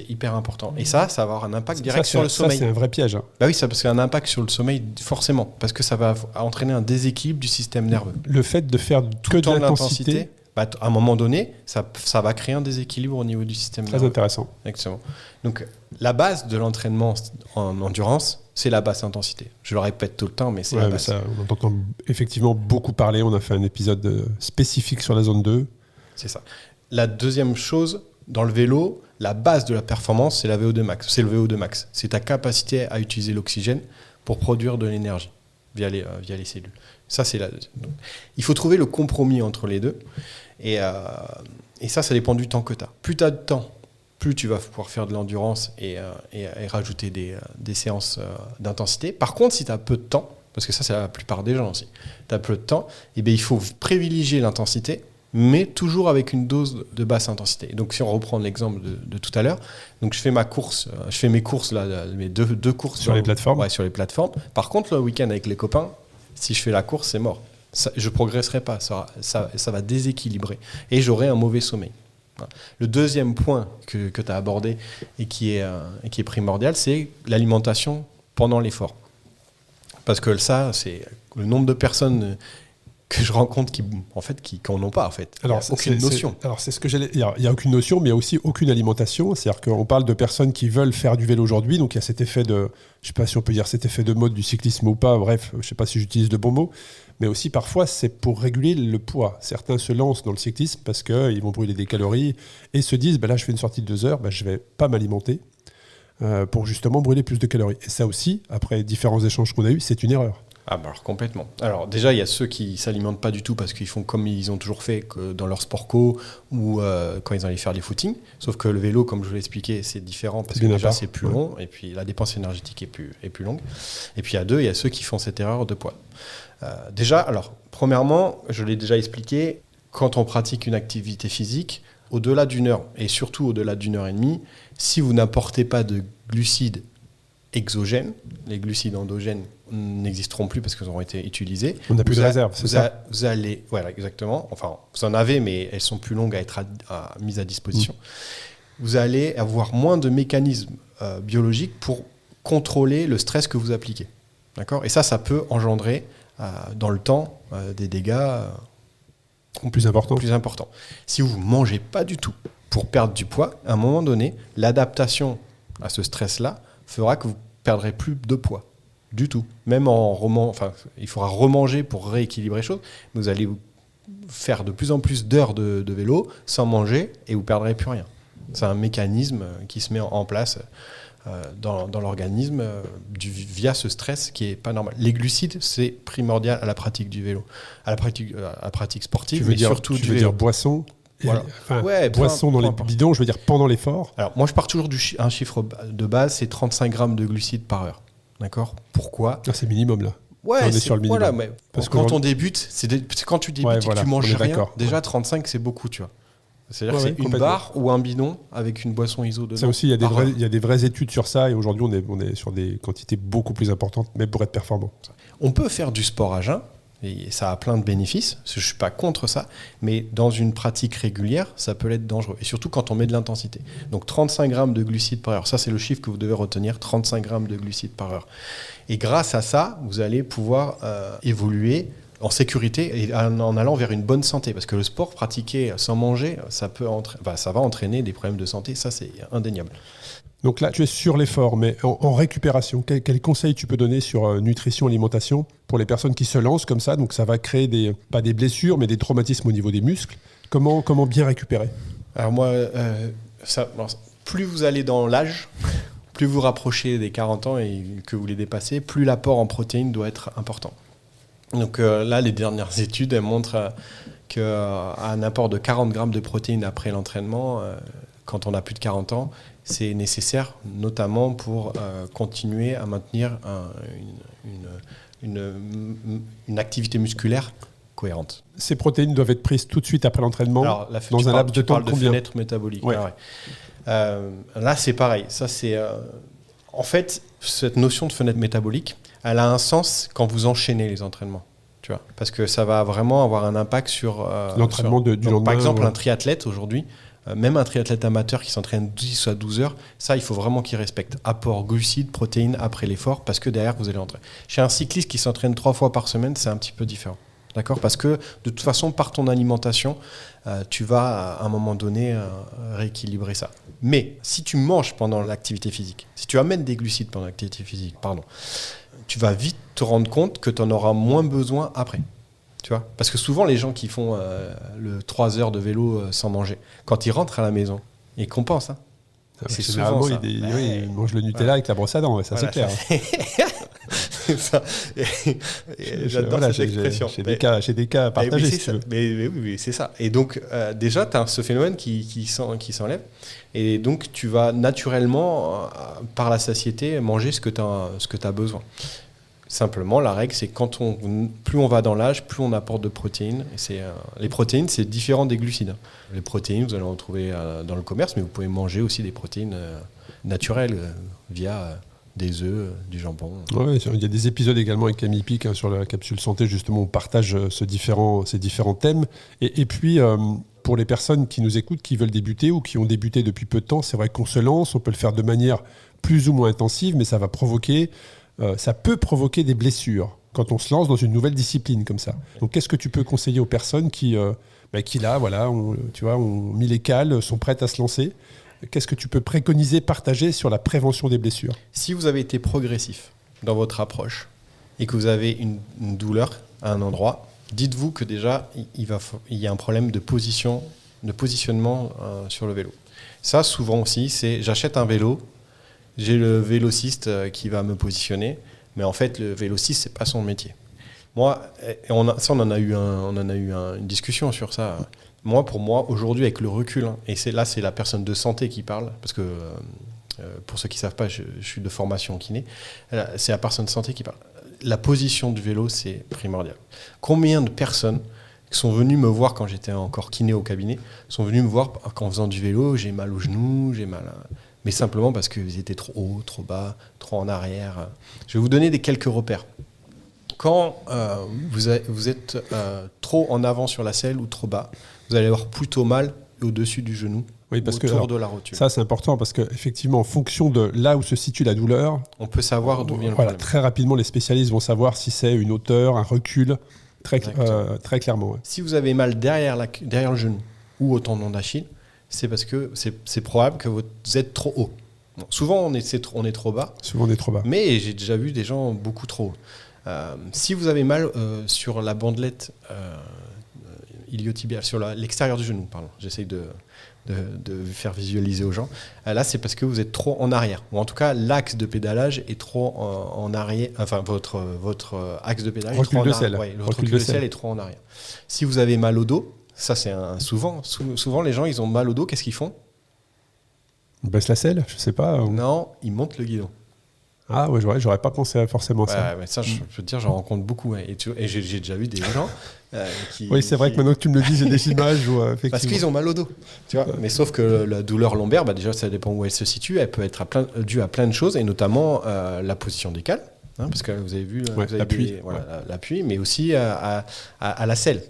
hyper important. Et ça va avoir un impact direct sur le sommeil. Ça, c'est un vrai piège. Bah oui, parce qu'il y a un impact sur le sommeil, forcément. Parce que ça va entraîner un déséquilibre du système nerveux. Le fait de faire que de l'intensité, à un moment donné, ça va créer un déséquilibre au niveau du système nerveux. Très intéressant. Exactement. Donc, la base de l'entraînement en endurance, c'est la basse intensité. Je le répète tout le temps, mais c'est la base. Ça, on entend effectivement beaucoup parler. On a fait un épisode spécifique sur la zone 2. C'est ça. La deuxième chose, dans le vélo, la base de la performance, c'est la VO2 max. C'est le VO2 max. C'est ta capacité à utiliser l'oxygène pour produire de l'énergie via les cellules. Ça, c'est donc, il faut trouver le compromis entre les deux. Et ça dépend du temps que tu as. Plus tu as de temps, plus tu vas pouvoir faire de l'endurance et rajouter des séances d'intensité. Par contre, si tu as peu de temps, parce que ça, c'est la plupart des gens aussi, tu as peu de temps, il faut privilégier l'intensité, mais toujours avec une dose de basse intensité. Donc si on reprend l'exemple de tout à l'heure, donc je fais mes courses mes deux courses sur les plateformes. Ouais, sur les plateformes. Par contre, le week-end avec les copains, si je fais la course, c'est mort. Je progresserai pas, ça va déséquilibrer et j'aurai un mauvais sommeil. Voilà. Le deuxième point que tu as abordé et qui est primordial, c'est l'alimentation pendant l'effort. Parce que ça, c'est le nombre de personnes que je rencontre qui n'en ont pas, en fait. Alors, il n'y a aucune notion. Alors, c'est ce que j'allais. Il n'y a aucune notion, mais il n'y a aussi aucune alimentation. C'est-à-dire qu'on parle de personnes qui veulent faire du vélo aujourd'hui. Donc, il y a cet effet de. Je ne sais pas si on peut dire cet effet de mode du cyclisme ou pas. Bref, je ne sais pas si j'utilise de bons mots. Mais aussi, parfois, c'est pour réguler le poids. Certains se lancent dans le cyclisme parce qu'ils vont brûler des calories et se disent là, je fais une sortie de 2 heures, je ne vais pas m'alimenter pour justement brûler plus de calories. Et ça aussi, après différents échanges qu'on a eus, c'est une erreur. Alors complètement. Alors déjà, il y a ceux qui ne s'alimentent pas du tout parce qu'ils font comme ils ont toujours fait dans leur sport co ou quand ils allaient faire des footings. Sauf que le vélo, comme je vous l'ai expliqué, c'est différent parce que déjà c'est plus long et puis la dépense énergétique est plus longue. Et puis il y a ceux qui font cette erreur de poids. Déjà, alors premièrement, je l'ai déjà expliqué, quand on pratique une activité physique, au-delà d'une heure et surtout au-delà d'une heure et demie, si vous n'apportez pas de glucides exogènes, les glucides endogènes n'existeront plus parce qu'ils auront été utilisés. On n'a plus de réserve, c'est ça. Vous allez, voilà, exactement. Enfin, vous en avez, mais elles sont plus longues à être mises à disposition. Vous allez avoir moins de mécanismes biologiques pour contrôler le stress que vous appliquez. D'accord ? Et ça peut engendrer dans le temps des dégâts plus importants. Si vous ne mangez pas du tout pour perdre du poids, à un moment donné, l'adaptation à ce stress-là fera que vous ne perdrez plus de poids du tout. Même il faudra remanger pour rééquilibrer les choses. Vous allez faire de plus en plus d'heures de vélo sans manger et vous ne perdrez plus rien. C'est un mécanisme qui se met en place dans l'organisme via ce stress qui n'est pas normal. Les glucides, c'est primordial à la pratique du vélo, à la pratique sportive, tu veux dire boisson, Voilà. Boisson dans les bidons, je veux dire pendant l'effort. Alors, moi, je pars toujours un chiffre de base, c'est 35 grammes de glucides par heure. D'accord ? Pourquoi ? C'est minimum, là. Ouais, on est sur le minimum. Voilà, mais quand on débute, c'est quand tu débutes et que tu manges rien, déjà 35, c'est beaucoup, tu vois. C'est-à-dire que c'est une barre ou un bidon avec une boisson ISO dedans. Ça aussi, il y a des vraies études sur ça, et aujourd'hui, on est sur des quantités beaucoup plus importantes, même pour être performant. On peut faire du sport à jeun, et ça a plein de bénéfices, je ne suis pas contre ça, mais dans une pratique régulière, ça peut être dangereux, et surtout quand on met de l'intensité. Donc 35 grammes de glucides par heure, ça c'est le chiffre que vous devez retenir, 35 grammes de glucides par heure. Et grâce à ça, vous allez pouvoir évoluer en sécurité et en allant vers une bonne santé, parce que le sport pratiqué sans manger, ça va entraîner des problèmes de santé, ça c'est indéniable. Donc là, tu es sur l'effort, mais en récupération, quels conseils tu peux donner sur nutrition, alimentation pour les personnes qui se lancent comme ça? Donc ça va créer pas des blessures, mais des traumatismes au niveau des muscles. Comment bien récupérer? Alors moi, plus vous allez dans l'âge, plus vous rapprochez des 40 ans et que vous les dépassez, plus l'apport en protéines doit être important. Donc là, les dernières études elles montrent qu'un apport de 40 grammes de protéines après l'entraînement, quand on a plus de 40 ans, c'est nécessaire, notamment pour continuer à maintenir une activité musculaire cohérente. Ces protéines doivent être prises tout de suite après l'entraînement. Alors, là, dans un laps de temps de combien ? Fenêtre métabolique. Ouais. Là, c'est pareil. Ça, c'est, en fait, cette notion de fenêtre métabolique, elle a un sens quand vous enchaînez les entraînements. Tu vois, parce que ça va vraiment avoir un impact sur l'entraînement du lendemain. Par exemple, un triathlète aujourd'hui, même un triathlète amateur qui s'entraîne 10 à 12 heures, ça, il faut vraiment qu'il respecte. Apport glucides, protéines après l'effort, parce que derrière, vous allez entrer. Chez un cycliste qui s'entraîne 3 fois par semaine, c'est un petit peu différent. D'accord ? Parce que de toute façon, par ton alimentation, tu vas à un moment donné rééquilibrer ça. Mais si tu manges pendant l'activité physique, si tu amènes des glucides pendant l'activité physique, tu vas vite te rendre compte que tu en auras moins besoin après. Tu vois ? Parce que souvent, les gens qui font le 3 heures de vélo sans manger, quand ils rentrent à la maison, ils compensent. C'est souvent ça. Ils mangent le Nutella avec la brosse à dents, ça c'est clair. C'est ça. J'adore cette expression. J'ai des cas à partager, si tu veux. Mais c'est ça. Et donc, déjà, tu as ce phénomène qui s'enlève. Et donc, tu vas naturellement, par la satiété, manger ce que tu as besoin. Simplement, la règle, c'est plus on va dans l'âge, plus on apporte de protéines. Et les protéines, c'est différent des glucides. Les protéines, vous allez en retrouver dans le commerce, mais vous pouvez manger aussi des protéines naturelles via des œufs, du jambon. Ouais, il y a des épisodes également avec Camille Pic sur la capsule santé, justement, on partage ces différents thèmes. Et puis, pour les personnes qui nous écoutent, qui veulent débuter ou qui ont débuté depuis peu de temps, c'est vrai qu'on se lance, on peut le faire de manière plus ou moins intensive, mais ça peut provoquer des blessures quand on se lance dans une nouvelle discipline comme ça. Donc, qu'est-ce que tu peux conseiller aux personnes qui là, voilà, ont mis les cales, sont prêtes à se lancer? Qu'est-ce que tu peux préconiser, partager sur la prévention des blessures? Si vous avez été progressif dans votre approche et que vous avez une douleur à un endroit, dites-vous que déjà, il y a un problème de positionnement sur le vélo. Ça, souvent aussi, c'est j'achète un vélo, j'ai le vélociste qui va me positionner, mais en fait, le vélociste, c'est pas son métier. Moi, on en a eu une discussion sur ça. Pour moi, aujourd'hui, avec le recul, et c'est la personne de santé qui parle, parce que pour ceux qui ne savent pas, je suis de formation kiné, c'est la personne de santé qui parle. La position du vélo, c'est primordial. Combien de personnes qui sont venues me voir quand j'étais encore kiné au cabinet, sont venues me voir qu'en faisant du vélo, j'ai mal aux genoux, mais simplement parce qu'ils étaient trop haut, trop bas, trop en arrière. Je vais vous donner quelques repères. Quand vous êtes trop en avant sur la selle ou trop bas, vous allez avoir plutôt mal au-dessus du genou, autour de la rotule. Ça, c'est important parce qu'effectivement, en fonction de là où se situe la douleur, on peut savoir d'où vient le problème. Très rapidement, les spécialistes vont savoir si c'est une hauteur, un recul, très clairement. Ouais. Si vous avez mal derrière le genou ou au tendon d'Achille, c'est parce que c'est probable que vous êtes trop haut. Bon, souvent, on est trop bas. Souvent, on est trop bas. Mais j'ai déjà vu des gens beaucoup trop hauts. Si vous avez mal sur la bandelette iliotibiale, sur l'extérieur du genou, pardon, j'essaye de faire visualiser aux gens, là c'est parce que vous êtes trop en arrière, ou en tout cas l'axe de pédalage est trop en arrière, enfin votre axe de pédalage recul de selle. Votre recul de selle est trop en arrière. Si vous avez mal au dos, Ça, c'est souvent les gens, ils ont mal au dos. Qu'est-ce qu'ils font? On baisse la selle, je sais pas. Non, ils montent le guidon. Ah ouais, j'aurais pas pensé forcément à ça. Mais ça, je peux te dire, j'en rencontre beaucoup. Ouais. Et j'ai déjà vu des gens qui... Oui, c'est vrai que maintenant que tu me le dis, j'ai des images où, effectivement... Parce qu'ils ont mal au dos. Tu vois. Mais sauf que la douleur lombaire, déjà, ça dépend où elle se situe. Elle peut être due à plein de choses, et notamment la position des cales. Parce que vous avez vu l'appui. L'appui, mais aussi à la selle.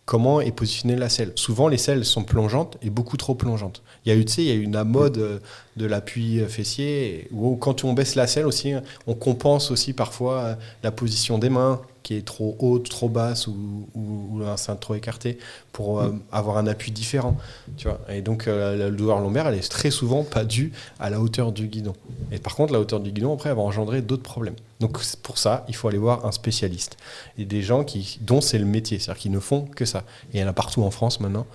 Comment est positionnée la selle? Souvent, les selles sont plongeantes et beaucoup trop plongeantes. Il y a eu une mode de l'appui fessier où quand on baisse la selle aussi, on compense aussi parfois la position des mains qui est trop haute, trop basse ou un sein trop écarté pour avoir un appui différent. Tu vois. Et donc, la douleur lombaire, elle est très souvent pas due à la hauteur du guidon. Et par contre, la hauteur du guidon, après, elle va engendrer d'autres problèmes. Donc, pour ça, il faut aller voir un spécialiste. Et des gens dont c'est le métier, c'est-à-dire qu'ils ne font que ça. Et il y en a partout en France maintenant.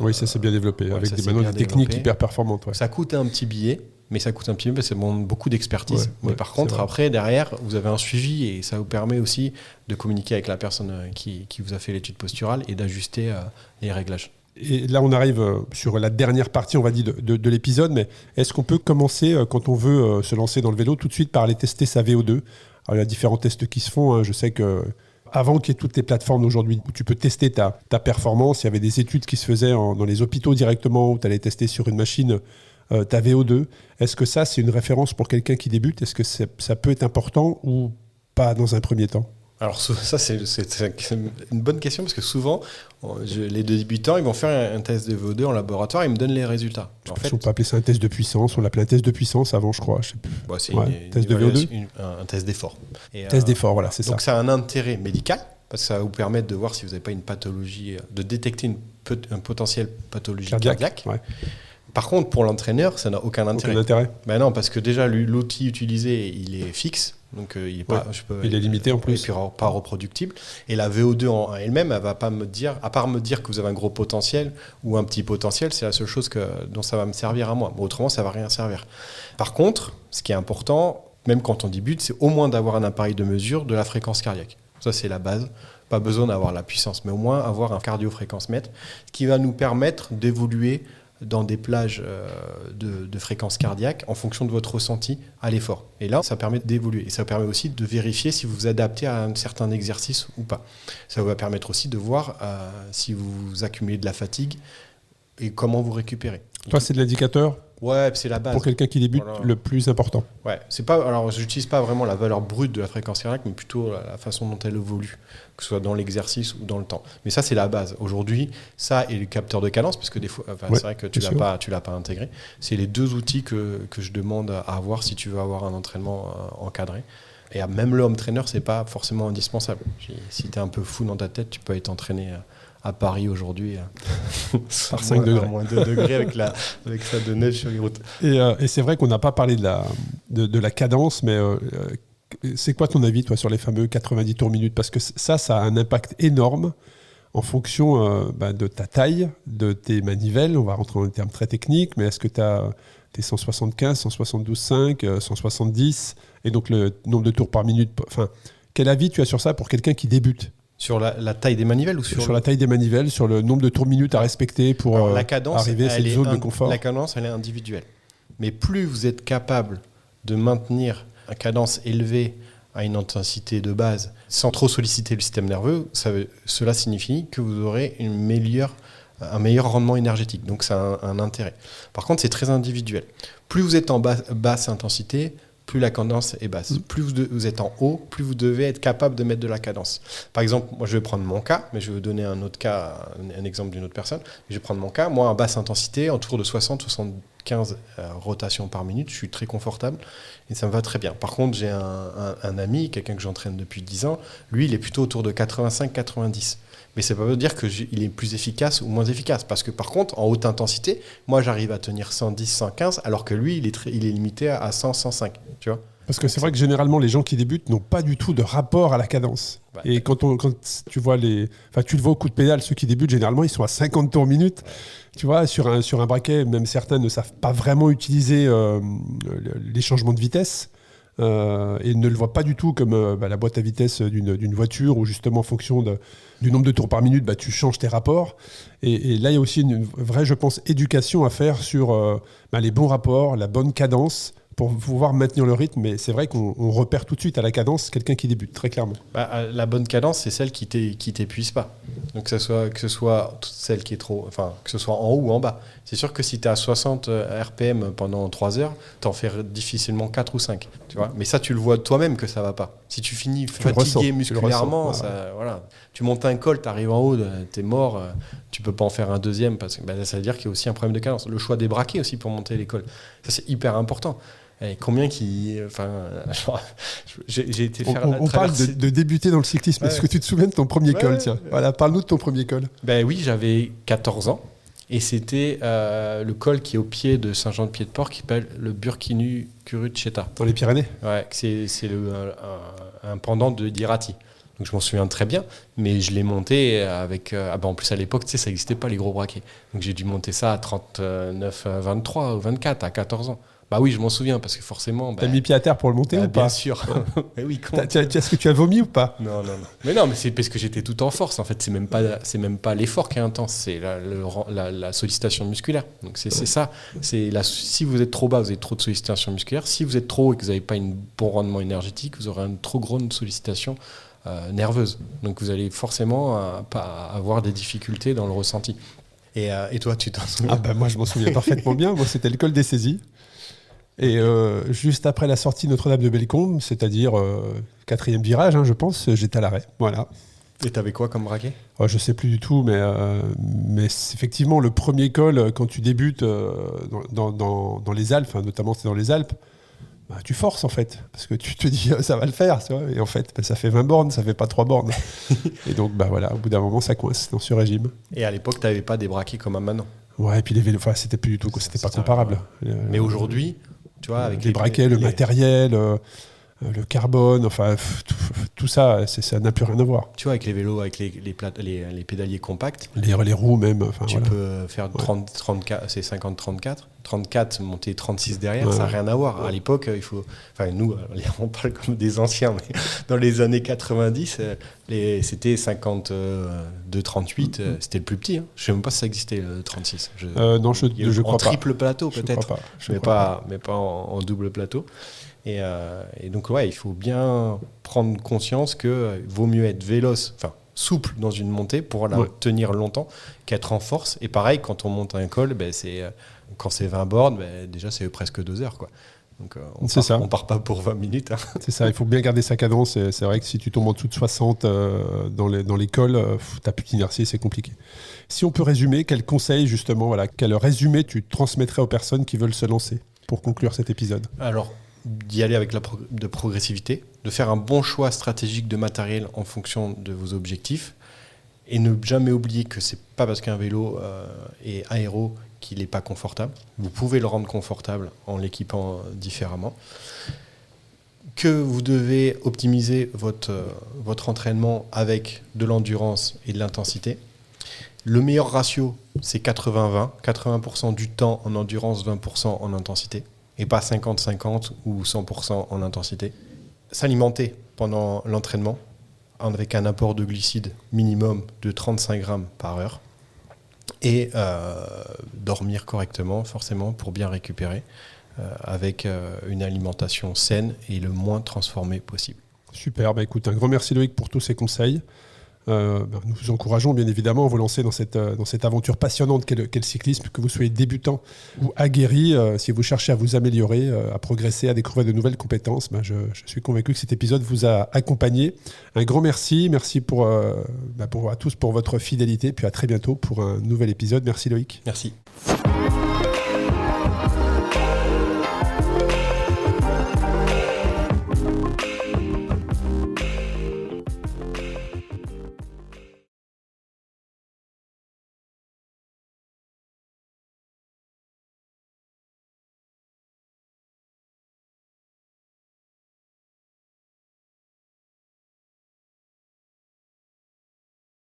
Oui, ça s'est bien développé, avec des techniques hyper performantes. Ouais. Ça coûte un petit billet, parce que ça demande beaucoup d'expertise. Mais par contre, vrai. après, derrière, vous avez un suivi et ça vous permet aussi de communiquer avec la personne qui vous a fait l'étude posturale et d'ajuster les réglages. Et là, on arrive sur la dernière partie, on va dire, de l'épisode, mais est-ce qu'on peut commencer, quand on veut se lancer dans le vélo, tout de suite par aller tester sa VO2 ? Alors, il y a différents tests qui se font, hein. Je sais que avant qu'il y ait toutes les plateformes d'aujourd'hui où tu peux tester ta performance, il y avait des études qui se faisaient dans les hôpitaux directement, où tu allais tester sur une machine ta VO2. Est-ce que ça, c'est une référence pour quelqu'un qui débute ? Est-ce que ça peut être important ou pas dans un premier temps ? Alors ça, c'est une bonne question parce que souvent, les débutants, ils vont faire un test de VO2 en laboratoire et ils me donnent les résultats. En fait, on peut appeler ça un test de puissance. On l'appelait un test de puissance avant, je crois. Je sais plus. C'est test de VO2. Un test d'effort. Test d'effort, voilà, c'est ça. Donc ça a un intérêt médical parce que ça va vous permettre de voir si vous n'avez pas une pathologie, de détecter un potentiel pathologie cardiaque. Ouais. Par contre, pour l'entraîneur, ça n'a aucun intérêt. Aucun intérêt. Ben non, parce que déjà, l'outil utilisé, il est fixe. Donc, il est limité en plus. Et puis, pas reproductible. Et la VO2 en elle-même, elle va pas me dire, à part me dire que vous avez un gros potentiel ou un petit potentiel, c'est la seule chose dont ça va me servir à moi. Mais autrement, ça va rien servir. Par contre, ce qui est important, même quand on débute, c'est au moins d'avoir un appareil de mesure de la fréquence cardiaque. Ça, c'est la base. Pas besoin d'avoir la puissance, mais au moins avoir un cardio-fréquence-mètre qui va nous permettre d'évoluer dans des plages de fréquence cardiaque en fonction de votre ressenti à l'effort. Et là, ça permet d'évoluer. Et ça permet aussi de vérifier si vous vous adaptez à un certain exercice ou pas. Ça va permettre aussi de voir si vous accumulez de la fatigue et comment vous récupérez. Toi, c'est de l'indicateur ? Ouais, c'est la base. Pour quelqu'un qui débute, voilà. Le plus important. Ouais, alors je n'utilise pas vraiment la valeur brute de la fréquence cardiaque, mais plutôt la façon dont elle évolue, que ce soit dans l'exercice ou dans le temps. Mais ça, c'est la base. Aujourd'hui, ça et le capteur de cadence, parce que des fois, c'est vrai que tu l'as pas intégré. C'est les deux outils que je demande à avoir si tu veux avoir un entraînement encadré. Et même le home trainer, c'est pas forcément indispensable. Si tu es un peu fou dans ta tête, tu peux être entraîné à Paris aujourd'hui par 5 degrés. À moins 2 degrés avec ça de neige sur les routes. Et c'est vrai qu'on n'a pas parlé de la cadence, mais c'est quoi ton avis, toi, sur les fameux 90 tours minute ? Parce que ça a un impact énorme en fonction de ta taille, de tes manivelles. On va rentrer dans des termes très techniques, mais est-ce que tu as tes 175, 172,5, 170, et donc le nombre de tours par minute. Enfin, quel avis tu as sur ça pour quelqu'un qui débute ? Sur la taille des manivelles ou sur la taille des manivelles, sur le nombre de tours minute à respecter pour arriver à cette zone de confort. La cadence, elle est individuelle. Mais plus vous êtes capable de maintenir une cadence élevée à une intensité de base sans trop solliciter le système nerveux, cela signifie que vous aurez un meilleur rendement énergétique. Donc ça a un intérêt. Par contre, c'est très individuel. Plus vous êtes en basse intensité, plus la cadence est basse. Plus vous êtes en haut, plus vous devez être capable de mettre de la cadence. Par exemple, moi je vais prendre mon cas, mais je vais vous donner un autre cas, un exemple d'une autre personne. Je vais prendre mon cas, moi en basse intensité, autour de 60-75 rotations par minute, je suis très confortable et ça me va très bien. Par contre, j'ai un ami, quelqu'un que j'entraîne depuis 10 ans, lui il est plutôt autour de 85-90. Mais ça ne veut pas dire qu'il est plus efficace ou moins efficace. Parce que par contre, en haute intensité, moi j'arrive à tenir 110, 115, alors que lui, il est limité à 100, 105. Tu vois ? Parce que c'est vrai que généralement, les gens qui débutent n'ont pas du tout de rapport à la cadence. Ouais. Et quand tu vois tu le vois au coup de pédale, ceux qui débutent, généralement, ils sont à 50 tours minute. Ouais. Tu vois, sur un braquet, même certains ne savent pas vraiment utiliser les changements de vitesse. et ne le voient pas du tout comme la boîte à vitesse d'une voiture où justement en fonction du nombre de tours par minute, tu changes tes rapports. Et là, il y a aussi une vraie, je pense, éducation à faire sur les bons rapports, la bonne cadence pour pouvoir maintenir le rythme. Mais c'est vrai qu'on repère tout de suite à la cadence quelqu'un qui débute, très clairement. La bonne cadence, c'est celle qui t'épuise pas. Donc que ce soit celle qui est trop, enfin que ce soit en haut ou en bas. C'est sûr que si tu es à 60 RPM pendant 3 heures, tu en fais difficilement 4 ou 5. Tu vois. Mais ça, tu le vois toi-même que ça va pas. Si tu finis fatigué musculairement, voilà. Tu montes un col, tu arrives en haut, tu es mort, tu peux pas en faire un deuxième parce que ça veut dire qu'il y a aussi un problème de cadence. Le choix des braquets aussi pour monter les cols, ça c'est hyper important. Et combien qui. Enfin, j'ai été faire on parle de débuter dans le cyclisme. Est-ce que tu te souviens de ton premier col tiens. Voilà, parle-nous de ton premier col. Oui, j'avais 14 ans. Et c'était le col qui est au pied de Saint-Jean-de-Pied-de-Port qui s'appelle le Burkinu Kuruceta. Dans les Pyrénées. Ouais, c'est un pendant d'Irati. Donc je m'en souviens très bien, mais je l'ai monté avec... en plus à l'époque, ça n'existait pas les gros braquets. Donc j'ai dû monter ça à 39, 23 ou 24, à 14 ans. Oui, je m'en souviens, parce que forcément... T'as mis pied à terre pour le monter ou pas ? Bien sûr. Oui, est-ce que tu as vomi ou pas ? Non. Mais c'est parce que j'étais tout en force. En fait, c'est même pas l'effort qui est intense, c'est la sollicitation musculaire. Donc c'est ça. Si vous êtes trop bas, vous avez trop de sollicitation musculaire. Si vous êtes trop haut et que vous n'avez pas un bon rendement énergétique, vous aurez une trop grande sollicitation nerveuse. Donc vous allez forcément avoir des difficultés dans le ressenti. Et toi, tu t'en souviens ? Moi, je m'en souviens parfaitement bien. Moi, c'était le col des saisies. Et juste après la sortie Notre-Dame de Bellecombe, c'est-à-dire 4e virage, je pense, j'étais à l'arrêt. Voilà. Et t'avais quoi comme braquet ? Je sais plus du tout, mais c'est effectivement le premier col quand tu débutes dans les Alpes, notamment c'est dans les Alpes, tu forces en fait, parce que tu te dis ça va le faire, tu vois, et en fait ça fait 20 bornes, ça fait pas 3 bornes. Et donc voilà, au bout d'un moment ça coince dans ce régime. Et à l'époque t'avais pas des braquets comme maintenant ? Ouais, et puis les vélos, c'était plus du tout, c'était pas comparable. Mais aujourd'hui, tu vois, avec les braquets, le matériel, le carbone, tout ça, ça n'a plus rien à voir. Tu vois, avec les vélos, avec les pédaliers compacts, les roues même. Tu peux faire 34, c'est 50-34, 34, monter 36 derrière, ça n'a rien à voir. À l'époque, nous, on parle comme des anciens, mais dans les années 90, c'était 52-38, c'était le plus petit. Je ne sais même pas si ça existait, le 36. Non, je crois pas. En triple plateau, peut-être, mais pas en double plateau. Et donc, il faut bien prendre conscience qu'il vaut mieux être véloce, souple dans une montée pour la tenir longtemps qu'être en force. Et pareil, quand on monte un col, quand c'est 20 bornes, déjà c'est presque 2 heures, quoi. Donc on part pas pour 20 minutes. C'est ça, il faut bien garder sa cadence. Et c'est vrai que si tu tombes en dessous de 60 dans les cols, t'as plus d'inertie, c'est compliqué. Si on peut résumer, quel conseil justement, quel résumé tu transmettrais aux personnes qui veulent se lancer pour conclure cet épisode ? Alors, d'y aller avec de progressivité, de faire un bon choix stratégique de matériel en fonction de vos objectifs et ne jamais oublier que c'est pas parce qu'un vélo est aéro qu'il n'est pas confortable. Vous pouvez le rendre confortable en l'équipant différemment. Que vous devez optimiser votre entraînement avec de l'endurance et de l'intensité. Le meilleur ratio, c'est 80-20. 80% du temps en endurance, 20% en intensité. Et pas 50-50 ou 100% en intensité. S'alimenter pendant l'entraînement avec un apport de glucides minimum de 35 grammes par heure. Et dormir correctement, forcément, pour bien récupérer, avec une alimentation saine et le moins transformée possible. Super, écoute, un grand merci Loïc pour tous ces conseils. Nous vous encourageons bien évidemment à vous lancer dans cette aventure passionnante qu'est le cyclisme, que vous soyez débutant ou aguerri, si vous cherchez à vous améliorer, à progresser, à découvrir de nouvelles compétences, je suis convaincu que cet épisode vous a accompagné. Un grand merci à tous pour votre fidélité, puis à très bientôt pour un nouvel épisode. Merci Loïc. Merci.